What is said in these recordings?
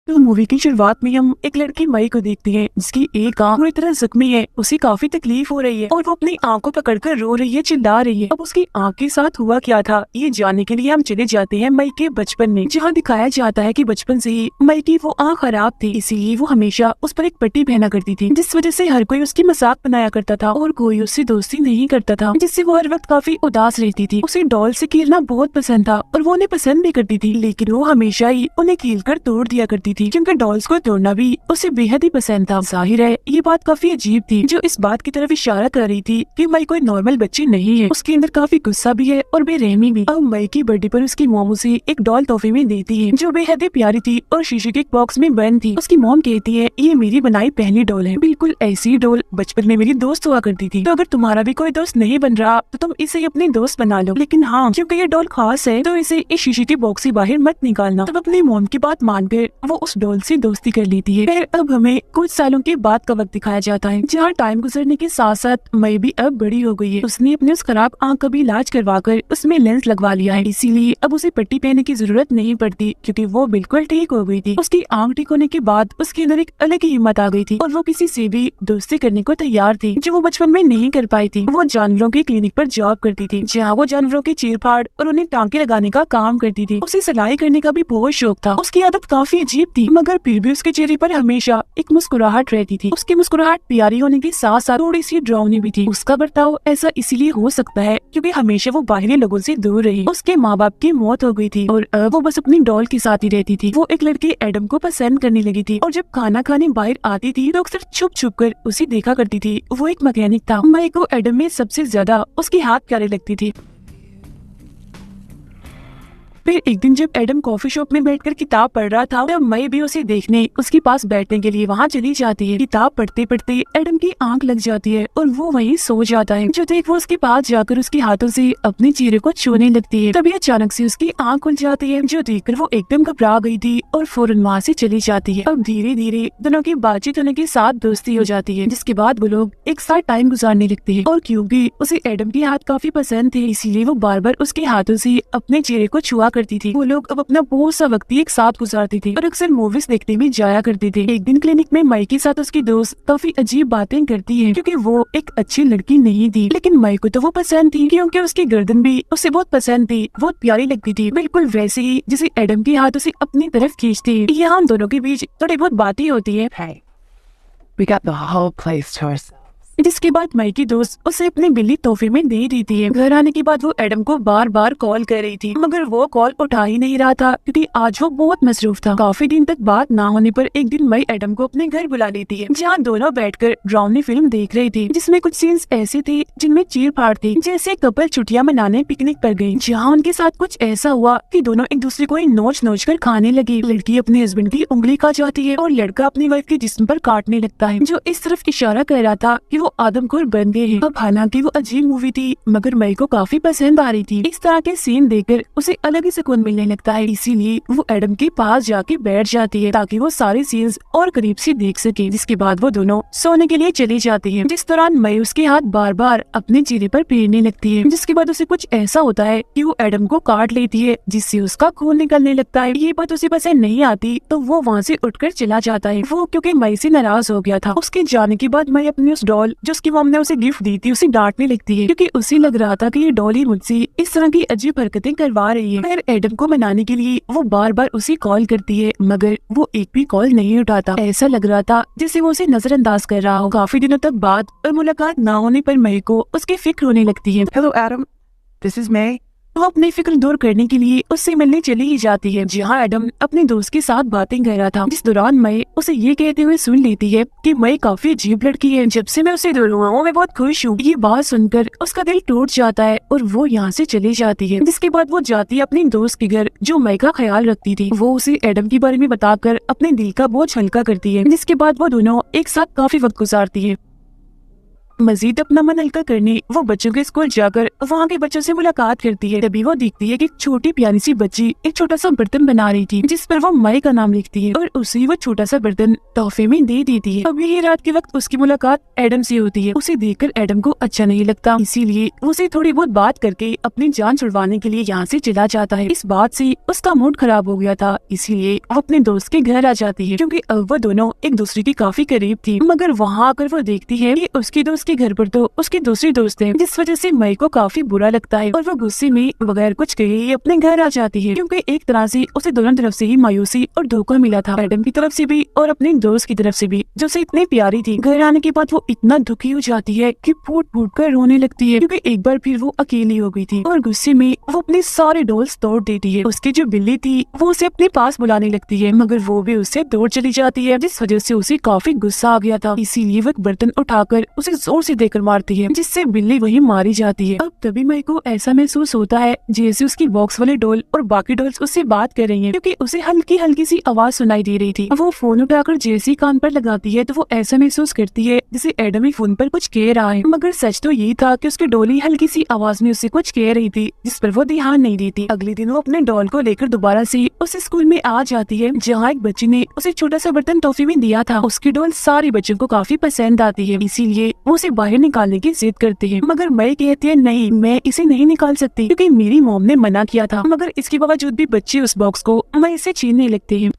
तो मूवी की शुरुआत में हम एक लड़की मई को देखते हैं जिसकी एक आंख पूरी तरह जख्मी है। उसे काफी तकलीफ हो रही है और वो अपनी आंख को पकड़कर रो रही है, चिल्ला रही है। अब उसकी आंख के साथ हुआ क्या था, ये जानने के लिए हम चले जाते हैं मई के बचपन में, जहाँ दिखाया जाता है कि बचपन से ही मई की वो आंख खराब थी, इसीलिए वो हमेशा उस पर एक पट्टी पहना करती थी, जिस वजह से हर कोई उसकी मजाक बनाया करता था और कोई उससे दोस्ती नहीं करता था, जिससे वो हर वक्त काफी उदास रहती थी। उसे डॉल से खेलना बहुत पसंद था और वो उन्हें पसंद भी करती थी, लेकिन वो हमेशा ही उन्हें खेल कर तोड़ दिया करती थी, क्योंकि डॉल्स को तोड़ना भी उसे बेहद ही पसंद था। जाहिर है ये बात काफी अजीब थी, जो इस बात की तरफ इशारा कर रही थी कि मई कोई नॉर्मल बच्ची नहीं है। उसके अंदर काफी गुस्सा भी है और बेरहमी भी। अब मई की बर्थडे पर उसकी मॉम उसे एक डॉल तोहफे में देती है, जो बेहद ही प्यारी थी और शीशे के एक बॉक्स में बंद थी। उसकी मॉम कहती है ये मेरी बनाई पहली डॉल है, बिल्कुल ऐसी डॉल बचपन में मेरी दोस्त हुआ करती थी, तो अगर तुम्हारा भी कोई दोस्त नहीं बन रहा तो तुम इसे अपनी दोस्त बना लो, लेकिन हाँ क्योंकि ये डॉल खास है तो इसे इस शीशे के बॉक्स से बाहर मत निकालना। तब अपनी मॉम की बात मानकर वो उस डॉल से दोस्ती कर लेती है। फिर अब हमें कुछ सालों के बाद का वक्त दिखाया जाता है, जहाँ टाइम गुजरने के साथ साथ मई भी अब बड़ी हो गई है। उसने अपने उस खराब आंख का भी इलाज करवाकर उसमें लेंस लगवा लिया है, इसीलिए अब उसे पट्टी पहनने की जरूरत नहीं पड़ती, क्योंकि वो बिल्कुल ठीक हो गई थी। उसकी आंख ठीक होने के बाद उसके अंदर एक अलग ही हिम्मत आ गई थी और वो किसी से भी दोस्ती करने को तैयार थी, जो वो बचपन में नहीं कर पाई थी। वो जानवरों के क्लिनिक पर जॉब करती थी, जहाँ वो जानवरों की चीर फाड़ और उन्हें टांके लगाने का काम करती थी। उसे सिलाई करने का भी बहुत शौक था। उसकी आदत काफी अजीब थी, मगर फिर भी उसके चेहरे पर हमेशा एक मुस्कुराहट रहती थी। उसकी मुस्कुराहट प्यारी होने के साथ साथ थोड़ी सी डरावनी भी थी। उसका बर्ताव ऐसा इसीलिए हो सकता है क्योंकि हमेशा वो बाहरी लोगों से दूर रही। उसके माँ बाप की मौत हो गई थी और अब वो बस अपनी डॉल के साथ ही रहती थी। वो एक लड़के एडम को पसंद करने लगी थी और जब खाना खाने बाहर आती थी तो अक्सर छुप छुप कर उसे देखा करती थी। वो एक मैकेनिक था। मई को एडम में सबसे ज्यादा उसकी हाथ प्यारे लगती थी। फिर एक दिन जब एडम कॉफी शॉप में बैठकर किताब पढ़ रहा था, तब मई भी उसे देखने उसके पास बैठने के लिए वहाँ चली जाती है। किताब पढ़ते पढ़ते एडम की आंख लग जाती है और वो वहीं सो जाता है। जो देख वो उसके पास जाकर उसके हाथों से अपने चेहरे को छूने लगती है। तभी अचानक से उसकी आंख खुल जाती है, जो देखकर वो एकदम घबरा गई थी और फौरन वहाँ से चली जाती है। अब धीरे धीरे दोनों की बातचीत होने के साथ दोस्ती हो जाती है, जिसके बाद वो लोग एक साथ टाइम गुजारने लगते हैं। और क्योंकि उसे एडम के हाथ काफी पसंद थे, इसीलिए वो बार बार उसके हाथों से अपने चेहरे को छुआ करती थी। वो लोग अब अपना बहुत सा वक्त एक साथ गुजारती थी और अक्सर मूवीज देखने भी जाया करती थी। एक दिन क्लिनिक में मई के साथ उसकी दोस्त काफी अजीब बातें करती है, क्योंकि वो एक अच्छी लड़की नहीं थी, लेकिन मई को तो वो पसंद थी, क्योंकि उसकी गर्दन भी उसे बहुत पसंद थी, बहुत प्यारी लगती थी, बिल्कुल वैसे ही जिसे एडम के हाथ उसे अपनी तरफ खींचती है। यहाँ हम दोनों के बीच थोड़ी बहुत बातें होती है। Hey, we got the whole place to ourselves. जिसके बाद मई की दोस्त उसे अपनी बिल्ली तोहफे में दे देती है। घर आने के बाद वो एडम को बार बार कॉल कर रही थी, मगर वो कॉल उठा ही नहीं रहा था, क्योंकि आज वो बहुत मसरूफ था। काफी दिन तक बात ना होने पर एक दिन मई एडम को अपने घर बुला लेती है, जहाँ दोनों बैठकर डरावनी फिल्म देख रही थी, जिसमें कुछ सीन्स ऐसे थे जिनमें चीर फाड़ थी, जैसे कपल छुट्टियां मनाने पिकनिक पर गयी, जहाँ उनके साथ कुछ ऐसा हुआ कि दोनों एक दूसरे को नोच नोच कर खाने लगी। लड़की अपने हस्बैंड की उंगली खा जाती है और लड़का अपनी वाइफ के जिस्म पर काटने लगता है, जो इस तरफ इशारा कर रहा था कि वो आदमखोर बन गए हैं। अब हालांकि वो अजीब मूवी थी, मगर मई को काफी पसंद आ रही थी। इस तरह के सीन देखकर उसे अलग ही सुकून मिलने लगता है, इसीलिए वो एडम के पास जाके बैठ जाती है ताकि वो सारे सीन्स और करीब से देख सके। जिसके बाद वो दोनों सोने के लिए चली जाती है, जिस दौरान मई उसके हाथ बार बार अपने चेहरे पर फेरने लगती है। जिसके बाद उसे कुछ ऐसा होता है कि वो एडम को काट लेती है, जिससे उसका खून निकलने लगता है। ये बात उसे पसंद नहीं आती, तो वो वहाँ से उठकर चला जाता है। वो क्योंकि मई से नाराज हो गया था। उसके जाने के बाद मई अपनी उस डॉल जो उसकी मॉम ने उसे गिफ्ट दी थी उसे डांटने लगती है, क्योंकि उसे लग रहा था कि ये डॉल ही मुझसे इस तरह की अजीब हरकतें करवा रही है। फिर एडम को मनाने के लिए वो बार बार उसे कॉल करती है, मगर वो एक भी कॉल नहीं उठाता। ऐसा लग रहा था जैसे वो उसे नजरअंदाज कर रहा हो। काफी दिनों तक बात और मुलाकात न होने पर मई को उसकी फिक्र होने लगती है। Hello, Adam. This is May. वो अपनी फिक्र दूर करने के लिए उससे मिलने चली ही जाती है, जहाँ एडम अपने दोस्त के साथ बातें कर रहा था। जिस दौरान मई उसे ये कहते हुए सुन लेती है कि मई काफी अजीब लड़की है, जब से मैं उसे दूर हुआ हूँ मैं बहुत खुश हूँ। ये बात सुनकर उसका दिल टूट जाता है और वो यहाँ से चली जाती है। जिसके बाद वो जाती है अपने दोस्त के घर, जो मई का ख्याल रखती थी। वो उसे एडम के बारे में बताकर अपने दिल का बोझ हल्का करती है। जिसके बाद वो दोनों एक साथ काफी वक्त गुजारती है। मजीद अपना मन हल्का करने वो बच्चों के स्कूल जाकर वहाँ के बच्चों से मुलाकात करती है। तभी वो देखती है कि एक छोटी प्यारी सी बच्ची एक छोटा सा बर्तन बना रही थी, जिस पर वो मई का नाम लिखती है और उसे वो छोटा सा बर्तन तोहफे में दे देती है। अब यही रात के वक्त उसकी मुलाकात एडम से होती है। उसे देखकर एडम को अच्छा नहीं लगता, इसीलिए उसे थोड़ी बहुत बात करके अपनी जान छुड़वाने के लिए यहाँ से चला जाता है। इस बात से उसका मूड खराब हो गया था, इसीलिए वो अपने दोस्त के घर आ जाती है, क्योंकि अब वो दोनों एक दूसरे के काफी करीब थी। मगर वहाँ आकर वो देखती है कि उसके दोस्त के घर पर तो उसकी दूसरी दोस्त है, जिस वजह से मई को काफी बुरा लगता है और वो गुस्से में बगैर कुछ कहे ही अपने घर आ जाती है, क्योंकि एक तरह से उसे दोनों तरफ से ही मायूसी और धोखा मिला था, एडम की तरफ से भी और अपने दोस्त की तरफ से भी, जो उसे इतनी प्यारी थी। घर आने के बाद वो इतना दुखी हो जाती है कि फूट फूट कर रोने लगती है, क्योंकि एक बार फिर वो अकेली हो गई थी और गुस्से में वो अपने सारे डॉल्स तोड़ देती है। उसकी जो बिल्ली थी वो उसे अपने पास बुलाने लगती है, मगर वो भी उससे दूर चली जाती है, जिस वजह से उसे काफी गुस्सा आ गया था। इसीलिए वो एक बर्तन उठाकर उसे जोर से देकर मारती है, जिससे बिल्ली वही मारी जाती है। अब तभी मई को ऐसा महसूस होता है जैसे उसकी बॉक्स वाले डॉल और बाकी डॉल्स उससे बात कर रही हैं, क्योंकि उसे हल्की हल्की सी आवाज सुनाई दे रही थी। वो फोन उठाकर जैसे ही कान पर लगाती है तो वो ऐसा महसूस करती है जैसे एडम ही फोन पर कुछ कह रहा है, मगर सच तो ये था कि उसकी डॉल ही हल्की सी आवाज में उससे कुछ कह रही थी, जिस पर वो ध्यान नहीं देती। अगले दिन वो अपने डॉल को लेकर दोबारा से उस स्कूल में आ जाती है, जहाँ एक बच्ची ने उसे छोटा सा बर्तन तोहफे में दिया था। उसकी डॉल सारे बच्चों को काफी पसंद आती है, इसीलिए वो उसे बाहर निकालने की जिद करते हैं, मगर मई कहती है नहीं, मैं इसे नहीं निकाल सकती, क्योंकि मेरी मॉम ने मना किया था। मगर इसके बावजूद भी बच्चे उस बॉक्स को मई से छीनने लगते हैं,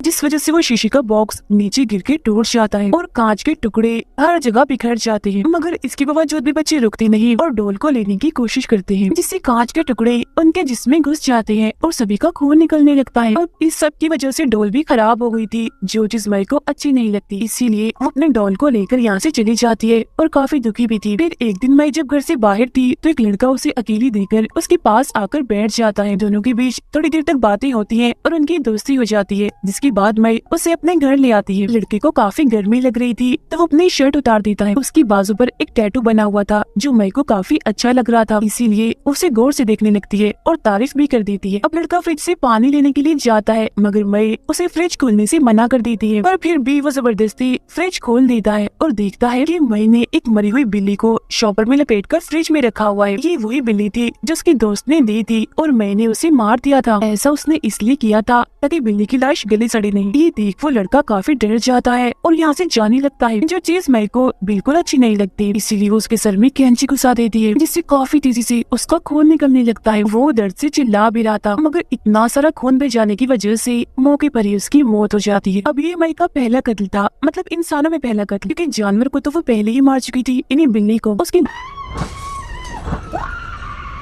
जिस वजह से वो शीशे का बॉक्स नीचे गिर के टूट जाता है और कांच के टुकड़े हर जगह बिखर जाते हैं। मगर इसके बावजूद भी बच्चे रुकते नहीं और डॉल को लेने की कोशिश करते हैं, जिससे कांच के टुकड़े उनके जिस्म में घुस जाते हैं और सभी का खून निकलने लगता है। अब इस सब की वजह से डॉल भी खराब हो गई थी, जो चीज मई को अच्छी नहीं लगती, इसीलिए वो अपने डॉल को लेकर यहाँ से चली जाती है और काफी दुखी भी थी। फिर एक दिन मई जब घर से बाहर थी तो एक लड़का उसे अकेली देखकर उसके पास आकर बैठ जाता है। दोनों के बीच थोड़ी देर तक बातें होती है और उनकी दोस्ती हो जाती है, जिसके बाद मई उसे अपने घर ले आती है। लड़के को काफी गर्मी लग रही थी तो वो अपनी शर्ट उतार देता है। उसकी बाजू पर एक टैटू बना हुआ था जो मई को काफी अच्छा लग रहा था, इसीलिए उसे गौर से देखने लगती है और तारीफ भी कर देती है। अब लड़का फ्रिज से पानी लेने के लिए जाता है, मगर मई उसे फ्रिज खोलने से मना कर देती है, पर फिर भी वो जबरदस्ती फ्रिज खोल देता है और देखता है कि मई ने एक मरी हुई बिल्ली को शॉपर में लपेट कर फ्रिज में रखा हुआ है। ये वही बिल्ली थी जो उसकी दोस्त ने दी थी और मैंने उसे मार दिया था। ऐसा उसने इसलिए किया था ताकि बिल्ली की लाश गली सड़े नहीं। ये देख वो लड़का काफी डर जाता है और यहाँ से जाने लगता है, जो चीज मई को बिल्कुल अच्छी नहीं लगती, इसीलिए वो उसके सर में कैंची घुसा देती है, जिससे काफी तेजी से उसका खून निकलने लगता है। वो दर्द से चिल्ला भी रहा था, मगर इतना सारा खून बह जाने की वजह से मौके पर ही उसकी मौत हो जाती है। अब ये मई का पहला कत्ल था, मतलब इंसानों में पहला कत्ल, क्योंकि जानवर को तो वो पहले ही मार चुकी थी, इन्हीं बिल्ली को उसकी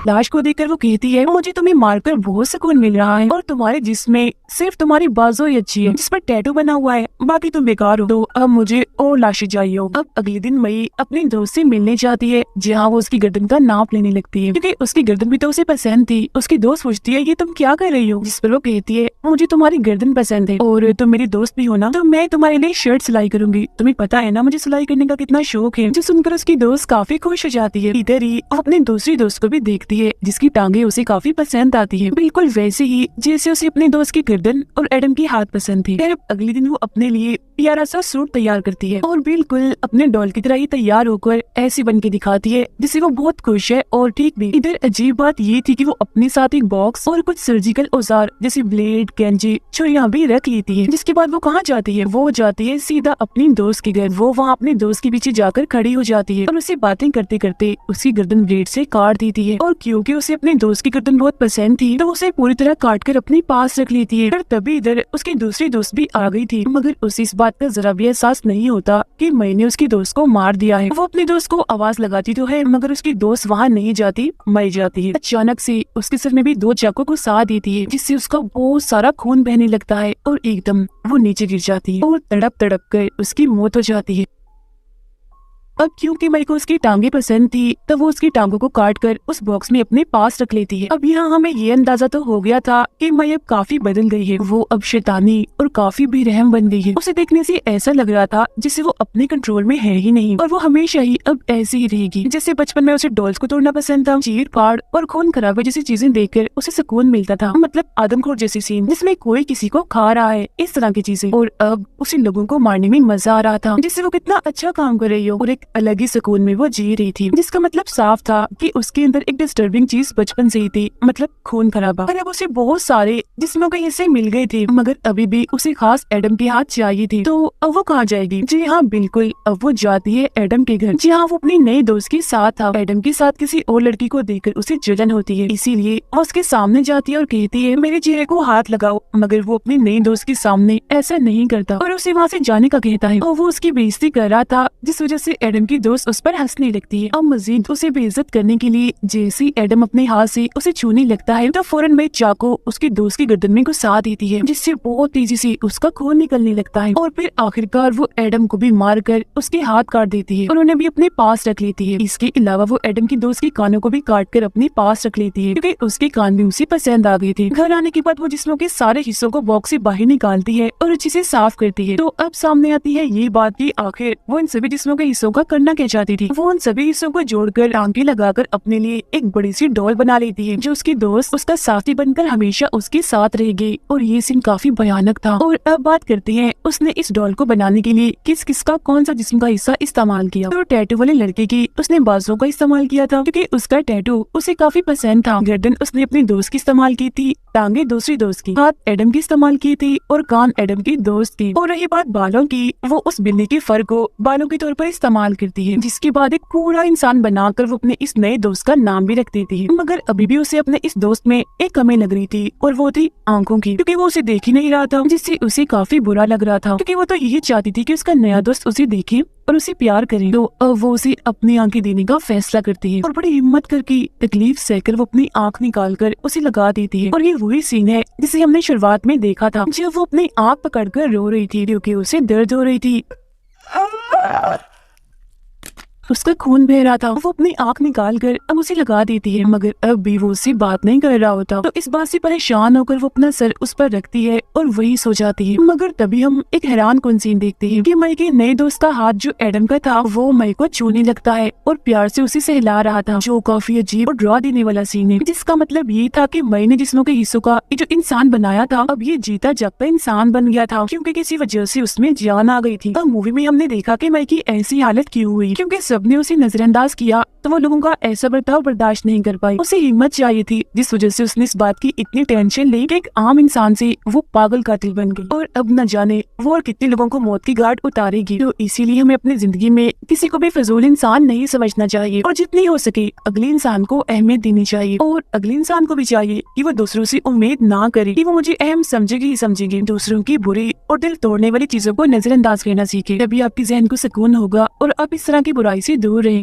लाश को देखकर वो कहती है मुझे तुम्हें मारकर बहुत सुकून मिल रहा है और तुम्हारे जिस्म में सिर्फ तुम्हारी बाजू ही अच्छी है जिस पर टैटू बना हुआ है, बाकी तुम बेकार हो। तो अब मुझे और लाशें चाहिए। अब अगले दिन मई अपने दोस्त से मिलने जाती है, जहाँ वो उसकी गर्दन का नाप लेने लगती है, क्योंकि उसकी गर्दन भी तो उसे पसंद थी। उसकी दोस्त पूछती है ये तुम क्या कर रही हो, जिस पर वो कहती है मुझे तुम्हारी गर्दन पसंद है और तुम मेरी दोस्त भी हो ना, तो मैं तुम्हारे लिए शर्ट सिलाई करूंगी। तुम्हें पता है ना मुझे सिलाई करने का कितना शौक है। जो सुनकर उसकी दोस्त काफी खुश हो जाती है। इधर ही वो अपने दूसरी दोस्त को भी देखती है जिसकी टांगे उसे काफी पसंद आती है, बिल्कुल वैसे ही जैसे उसे अपने दोस्त की गर्दन और एडम की हाथ पसंद थी। फिर अगले दिन वो अपने लिए प्यारा सा सूट तैयार करती है और बिल्कुल अपने डॉल की तरह ही तैयार होकर ऐसी बन के दिखाती है जिससे वो बहुत खुश है और ठीक भी। इधर अजीब बात ये थी कि वो अपने साथ एक बॉक्स और कुछ सर्जिकल औजार जैसे ब्लेड, कैंची, छुरियां भी रख लेती है। जिसके बाद वो कहाँ जाती है, वो जाती है सीधा अपनी दोस्त के घर। वो वहाँ अपने दोस्त के पीछे जाकर खड़ी हो जाती है और उसे बातें करते करते उसकी गर्दन ब्लेड से काट देती है। और क्योंकि उसे अपने दोस्त की गर्दन बहुत पसंद थी तो उसे पूरी तरह काट कर अपने पास रख लेती है। फिर तभी इधर उसकी दूसरी दोस्त भी आ गई थी, मगर उसे इस बात का जरा भी एहसास नहीं होता कि मैंने उसकी दोस्त को मार दिया है। वो अपनी दोस्त को आवाज लगाती तो है, मगर उसकी दोस्त वहाँ नहीं जाती, मई जाती है। अचानक से उसके सर में भी 2 चाकू घुसा देती है, जिससे उसका बहुत सारा खून बहने लगता है और एकदम वो नीचे गिर जाती है और तड़प तड़प कर उसकी मौत हो जाती है। अब क्योंकि मई को उसकी टांगे पसंद थी तब वो उसकी टांगों को काट कर उस बॉक्स में अपने पास रख लेती है। अब यहाँ हमें ये अंदाजा तो हो गया था कि मई अब काफी बदल गई है, वो अब शैतानी और काफी बेरहम बन गई है। उसे देखने से ऐसा लग रहा था जिसे वो अपने कंट्रोल में है ही नहीं और वो हमेशा ही अब ऐसी ही रहेगी। जैसे बचपन में उसे डॉल्स को तोड़ना पसंद था, चीर फाड़ और खून खराबे जैसी चीजें देखकर उसे सुकून मिलता था, मतलब आदमखोर जैसी सीन जिसमें कोई किसी को खा रहा है, इस तरह की चीजें। और अब उसे लोगों को मारने में मजा आ रहा था, जिससे वो कितना अच्छा काम कर रही हो और एक अलग ही सुकून में वो जी रही थी, जिसका मतलब साफ था कि उसके अंदर एक डिस्टर्बिंग चीज बचपन से ही थी, मतलब खून खराबा। और अब उसे बहुत सारे जिस्मों के हिस्से मिल गए थे, मगर अभी भी उसे खास एडम के हाथ चाहिए थी। तो अब वो कहाँ जाएगी? जी हाँ बिल्कुल, अब वो जाती है एडम के घर। जी हाँ, वो अपनी नए दोस्त के साथ था। एडम के साथ किसी और लड़की को देखकर उसे जलन होती है, इसीलिए वो उसके सामने जाती है और कहती है मेरे चेहरे को हाथ लगाओ, मगर वो अपने नए दोस्त के सामने ऐसा नहीं करता और उसे वहाँ से जाने का कहता है। और वो उसकी बेइज्जती कर रहा था, जिस वजह से एडम की दोस्त उस पर हंसने लगती है। अब मजीद उसे बेइज्जत करने के लिए जैसे ही एडम अपने हाथ से उसे छूने लगता है तो फौरन में चाकू उसकी दोस्त की गर्दन में घुसा देती है, जिससे बहुत तेजी से उसका खून निकलने लगता है। और फिर आखिरकार वो एडम को भी मारकर उसके हाथ काट देती है और उन्हें भी अपने पास रख लेती है। इसके अलावा वो एडम की दोस्त के कानों को भी काट कर अपने पास रख लेती है, क्योंकि उसके कान भी उसे पसंद आ गए थे। घर आने के बाद वो जिस्मों के सारे हिस्सों को बॉक्स से बाहर निकालती है और अच्छे से साफ करती है। तो अब सामने आती है ये बात कि आखिर वो इन सभी जिस्मों के हिस्सों का करना क्या चाहती थी। वो उन सभी हिस्सों को जोड़कर टांगे लगाकर अपने लिए एक बड़ी सी डॉल बना लेती है, जो उसकी दोस्त उसका साथी बनकर हमेशा उसके साथ रहेगी। और ये सीन काफी भयानक था। और अब बात करते हैं उसने इस डॉल को बनाने के लिए किस किस का कौन सा जिस्म का हिस्सा इस्तेमाल किया। तो टैटू वाले लड़के की उसने बाजू का इस्तेमाल किया था, क्योंकि उसका टैटू उसे काफी पसंद था। गर्दन उसने अपनी दोस्त की इस्तेमाल की थी, टांगे दूसरी दोस्त की, हाथ एडम की इस्तेमाल की थी और कान एडम की दोस्त की। और रही बात बालों की, वो उस बिल्ली के फर को बालों के तौर पर इस्तेमाल करती है, जिसके बाद एक पूरा इंसान बनाकर वो अपने इस नए दोस्त का नाम भी रख देती है। मगर अभी भी उसे अपने इस दोस्त में एक कमी लग रही थी और वो थी आंखों की, क्योंकि वो उसे देख ही नहीं रहा था, जिससे उसे काफी बुरा लग रहा था, क्योंकि वो तो यही चाहती थी कि उसका नया दोस्त उसे देखे और उसे प्यार करे। तो अब वो उसे अपनी आंखें देने का फैसला करती है और बड़ी हिम्मत करके तकलीफ सहकर वो अपनी आंख निकाल कर उसे लगा देती है। और ये वही सीन है जिसे हमने शुरुआत में देखा था, जब वो अपनी आंख पकड़कर रो रही थी क्योंकि उसे दर्द हो रही थी, उसका खून बह रहा था। वो अपनी आंख निकाल कर अब उसे लगा देती है, मगर अब भी वो उससे बात नहीं कर रहा होता। तो इस बात से परेशान होकर वो अपना सर उस पर रखती है और वही सो जाती है। मगर तभी हम एक हैरान कुन सीन देखते हैं कि मई के नए दोस्त का हाथ जो एडम का था वो मई को छूने लगता है और प्यार से उसे सहला रहा था, जो काफी अजीब और डरा देने वाला सीन है, जिसका मतलब ये था कि मई ने जिस्मों के हिस्सों का जो इंसान बनाया था अब ये जीता जागता इंसान बन गया था, क्योंकि किसी वजह से उसमें जान आ गई थी। अब मूवी में हमने देखा कि मई की ऐसी हालत क्यों हुई, क्योंकि सबने उसे नजरअंदाज किया तो वो लोगों का ऐसा बर्ताव बर्दाश्त नहीं कर पाई। उसे हिम्मत चाहिए थी, जिस वजह से उसने इस बात की इतनी टेंशन ली कि एक आम इंसान से वो पागल कातिल बन गई और अब न जाने वो और कितने लोगों को मौत की घाट उतारेगी। तो इसीलिए हमें अपनी जिंदगी में किसी को भी फजूल इंसान नहीं समझना चाहिए और जितनी हो सके अगले इंसान को अहमियत देनी चाहिए। और अगले इंसान को भी चाहिए कि वो दूसरों से उम्मीद ना करे कि वो मुझे अहम समझेगी ही समझेगी। दूसरों की बुरी और दिल तोड़ने वाली चीजों को नजरअंदाज करना सीखे, तभी आपकी जहन को सुकून होगा और आप इस तरह की बुराई से दूर रहें।